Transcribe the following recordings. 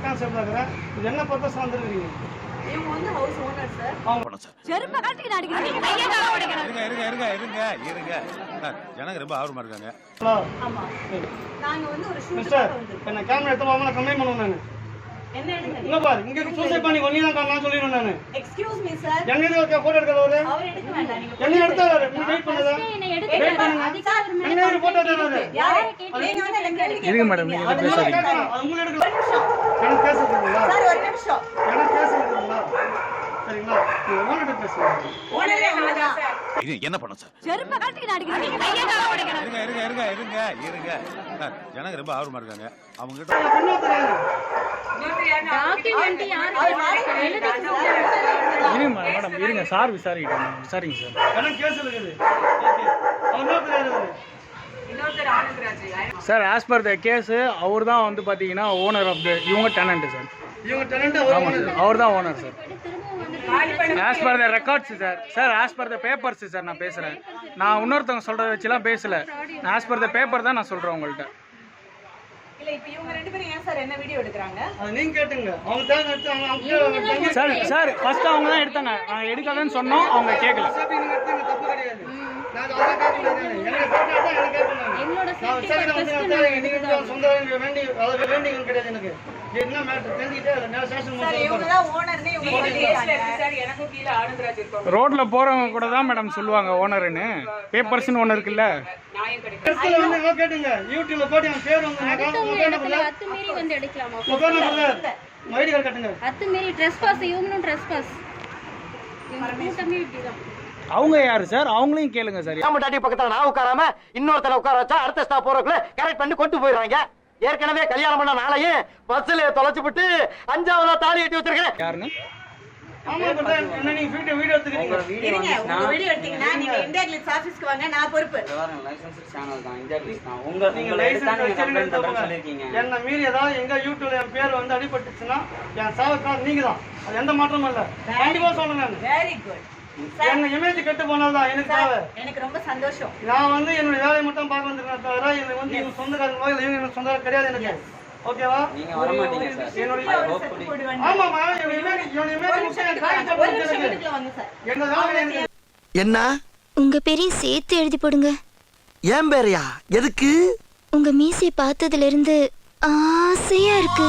கான்செப்ட்ல இருக்கிறேன். இது என்ன பர்பஸ் வந்திருக்கீங்க? இவங்க வந்து ஹவுஸ் ஓனர் சார். அவங்க சார் செருப்பு கழட்டி அடிக்கிறீங்க. கையை கால ஓடிக்கிறீங்க. இருங்க. ஜனங்க ரொம்ப ஆர்வமா இருக்காங்க. ஹலோ. ஆமா. நாங்க வந்து ஒரு ஷூட் மிஸ்டர், வந்து என்ன கேமரா எடுத்து வாங்க கம்ப்ளைண்ட் பண்ணுவேன் நான். என்ன எடுங்க? இங்க பாரு, இங்க சூசைட் பண்ணி ஒண்ணி தான் நான் சொல்லிடுவேன் நான். Excuse me sir. என்ன எடுக்க போட்டோ எடுக்கறவரு? அவர் எடுக்க வேண்டாம். நீங்க என்ன எடுத்தாரு? நீ வெயிட் பண்ணுடா. வெயிட் பண்ணுங்க. அதிகாரம் என்ன ஒரு போட்டோ எடுத்தாரு? யாரை கேட்டீங்க? நீங்க வந்து என்ன கேள்வி இருங்க மேடம், நீங்க அது பேசாதீங்க. கேட்கணும். அது உங்களுக்கு எடுக்கல. எனக்கு பேசுறதுங்களா? சார் ஒரு நிமிஷம். எனக்கு பேசுறதுங்களா? சரிங்களா? நீ ஓனர்ட்ட பேசுங்க. ஓனரே ஹாஜா சார். இது என்ன பண்ண சார்? செருப்பு கழட்டி அடிக்கிறீங்க. கையை கால ஓடிக்கிறீங்க. இருங்க. சார் ஜனங்க ரொம்ப ஆர்வமா இருக்காங்க. அவங்க கிட்ட இன்னொருத்தர் யாரு? டாக்குமெண்ட் யாரு? இருங்க மேடம், இருங்க சார் விசாரிங்க சார். எனக்கு கேஸ் இருக்குது. ஓகே. இன்னொருத்தர் யாரு? Sir as per the case அவர் தான் வந்து பார்த்தீங்கன்னா ஓனர் ஆஃப் த இவங்க டெனண்ட் சார். இவங்க டெனன்ட் ஆமாம் சார், அவர் தான் owner sir. As per the records sir as per the papers sir நான் பேசுகிறேன். நான் இன்னொருத்தவங்க சொல்கிறத வச்சுலாம் பேசலை. ஆஸ் பர் த பேப்பர் தான் நான் சொல்கிறேன் உங்கள்கிட்ட. இல்ல இப்ப இவங்க ரெண்டு பேரும் ஏன் சார் என்ன வீடியோ எடுக்கறாங்க? அது நீங்க கேட்டுங்க. அவங்க தேவை எடுத்து அவங்க சார் ஃபர்ஸ்ட் அவங்க தான் எடுத்தாங்க. நான் எடுக்காதேன்னு சொன்னோம், அவங்க கேட்கல. நீங்க எடுத்தீங்க, தப்பு கிடையாது. நான் அதை கேட்கல. எனக்கு போட்டோ தான் எனக்கு கேட்கணும். என்னோட நான் சரி வந்து நீங்க சொந்த வேண்டி அதை வேண்டிங்க கிடையாது எனக்கு. என்ன மேட்டர் தெரிஞ்சிட்டே நான் ஸ்டேஷன் சார் இவங்க தான் ஓனர்னே இவங்க சொல்லிட்டாங்க. சார் எனக்கு கீழ ஆனந்தராஜ் இருக்காங்க. ரோட்ல போறவங்க கூட தான் மேடம் சொல்லுவாங்க ஓனர்னு. பேப்பர்ஸ்னு ஒன்று இருக்குல்ல. வந்து இவங்க கேட்டுங்க. யூடியூப்ல போட்டு என் பேர் வந்து நான் அத்துமீறி வந்து எடுக்கலாமா? ஐடி கார்டு கட்டுங்க. அத்துமீறி ட்ரெஸ்பாஸ், இவங்களும் ட்ரெஸ்பாஸ். இவங்க கூட்டமே இப்படிதான். அவங்க யாரு சார்? அவங்களையும் கேளுங்க சார். நம்ம டாடி பக்கத்துல நான் உட்காராம இன்னொருத்தர உட்கார வச்சா அடுத்த ஸ்டாப் போறதுக்குள்ள கரெக்ட் பண்ணி கொண்டு போயிடுறாங்க. ஏற்கனவே கல்யாணம் பண்ண நாளையும் பஸ்ல தொலைச்சு விட்டு 5ஆவதா தாலி கட்டி வச்சிருக்கேன். யாருன்னு? ஆமா பண்ற என்ன நீங்க வீடியோ எடுத்துக்கிறீங்க? இருங்க உங்க வீடியோ எடுத்தீங்கன்னா நீங்க இந்தியா கிளிப்ஸ் ஆபீஸ்க்கு வாங்க, நான் பொறுப்பு. லைசென்ஸ் சேனல் தான் இந்தியா கிளிப்ஸ் தான். உங்க நீங்க லைசென்ஸ் வச்சிருக்கீங்க சொல்லிருக்கீங்க. என்ன மீறி ஏதாவது எங்க யூடியூப்ல என் பேர் வந்து அடிபட்டுச்சுன்னா என் சாவுக்கார நீங்க தான். அது எந்த மாற்றமும் இல்ல. கண்டிப்பா சொல்றேன் நான். Very good. என்ன இமேஜ் கெட்டு போனால்தான் எனக்கு தேவை. எனக்கு ரொம்ப சந்தோஷம். நான் வந்து என்னோட வேலையை மட்டும் பார்க்க வந்திருக்கேன் தவிர எனக்கு வந்து இவங்க சொந்தக்காரங்க இவங்க எனக்கு சொந்தக்காரங்க கிடையாது எனக்கு. ஓகேவா? நீங்க வர மாட்டீங்க சார். என்னோட ஆமாமா என்னோட இமேஜ் முக்கியம். காய்ச்சல் ஒரு நிமிஷம் வீட்டுக்குள்ள வாங்க சார். என்ன வேலை எனக்கு என்ன உங்க பேரையும் சேர்த்து எழுதி போடுங்க. ஏன் பேரையா? எதுக்கு? உங்க மீசையை பார்த்ததுல இருந்து ஆசையா இருக்கு.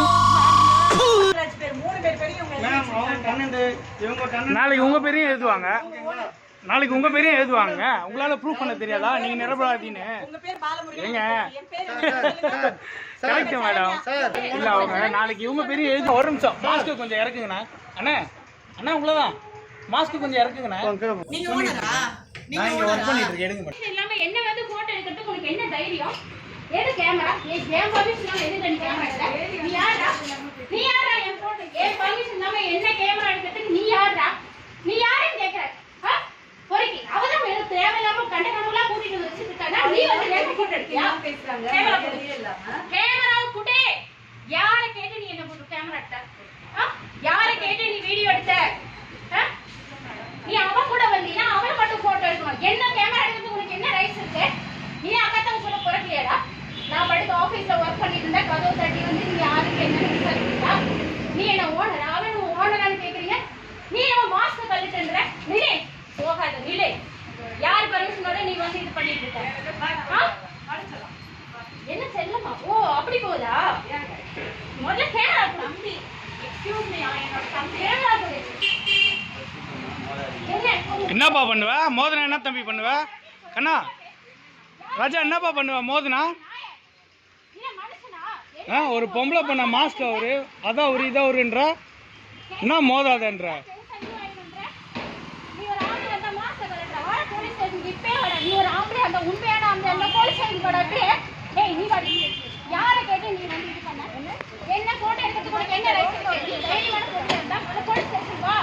ராஜ் பேர் மூணு பேர் பேரையும் உங்க மேம் அவங்க டன்னண்ட் இவங்க டன்னண்ட் நாளைக்கு உங்க பேரையும் எழுதுவாங்க. உங்களால ப்ரூவ் பண்ண தெரியாதா? நீங்க நிரபராதின்னு. உங்க பேர் பாலமுருகன். ஏங்க என் பேர் கரெக்ட் மேடம். இல்ல அவங்க நாளைக்கு இவங்க பெரிய எழுதி. ஒரு நிமிஷம் மாஸ்க் கொஞ்சம் இறக்குங்கண்ணா. அண்ணா உங்களதான் மாஸ்க் கொஞ்சம் இறக்குங்கண்ணா. நீங்க ஓனரா? நான் இங்க ஒர்க் பண்ணிட்டு இருக்கேன். எடுங்க மேடம். இல்லாம என்ன வந்து போட்டோ எடுக்கிறதுக்கு உங்களுக்கு என்ன தைரியம்? எது கேமரா? ஏன் பர்மிஷன் எது ரெண்டு கேமரா எடுத்த? நீ யாரா என் போட்டோ ஏன் பர்மிஷன் இல்லாம என்ன கேமரா எடுக்கிறதுக்கு நீ யாரா? நீ யாருன்னு கேக்குற? பொறுக்கி அவதான் எனக்கு தேவையில்லாம கண்டனமெல்லாம் கூட்டிட்டு வந்து வச்சிருக்காங்க. நீ வந்து நேரா போட்டோ எடுத்தியா? பேசுறாங்க. கேமரா குட்டே யாரை கேட்டு நீ என்ன போட்டு கேமரா எடுத்த? யாரை கேட்டு நீ வீடியோ எடுத்த? நீ அவன் கூட வந்தீனா அவன் மட்டும் போட்டோ எடுக்கணும். என்ன கேமரா எடுக்கிறது உனக்கு என்ன ரைட்ஸ் இருக்கு? நீ அக்கத்தவங்க கூட பொறுக்கலையாடா? நான் படுத்த ஆபீஸ்ல ஒர்க் பண்ணிட்டு இருந்தா கதவு தட்டி வந்து நீ யாருக்கு என்ன விசாரிக்கிறா? நீ என்ன ஓனரா? அவன் ஓனரான்னு கேக்குறீங்க. நீ அவன் மாஸ்க் கழிட்டுன்ற நிலே போகாத நிலே. யார் பர்மிஷனோட நீ வந்து இது பண்ணிட்டு இருக்க? என்ன செல்லமா? ஓ அப்படி போதா? முதல்ல கேமரா தம்பி எக்ஸ்கியூஸ் மீ என்னோட தம்பி கேமரா போடு. என்னப்பா பண்ணுவ? மோதனா என்ன தம்பி பண்ணுவ? கண்ணா ராஜா என்னப்பா பண்ணுவ மோதனா? ஒரு பொம்பளை பண்ண மாஸ்க் அவரு அதான் ஒரு இதா ஒருன்ற என்ன மோதாதன்ற. நீ ஒரு ஆம்பளை அந்த மாஸ்க் கலட்ற வர போலீஸ் ஸ்டேஷன் இப்பே வர. நீ ஒரு ஆம்பளை அந்த உண்மையான அந்த போலீஸ் ஸ்டேஷன் வர அப்படியே. டேய் நீ வாடி. யாரை கேட்டு நீ வந்து இது பண்ண? என்ன போட்டோ எடுக்கிறதுக்கு உனக்கு என்ன ரைட் இருக்கு? நீ தைரியமான போட்டோ எடுத்தா அந்த போலீஸ் ஸ்டேஷன் வா.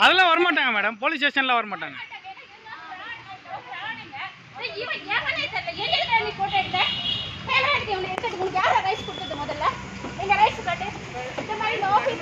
அதெல்லாம் வர மாட்டாங்க மேடம். போலீஸ் ஸ்டேஷன்ல வர மாட்டாங்க. இவன் ஏமனே தெரியல. எங்க நீ போட்டோ எடுத்த? கேமரா எடுத்து உனக்கு எடுத்து உனக்கு யார ரைட்ஸ் கொடுத்தது முதல்ல? எங்க ரைட்ஸ் காட்டு. இந்த மாதிரி ஆபீஸ்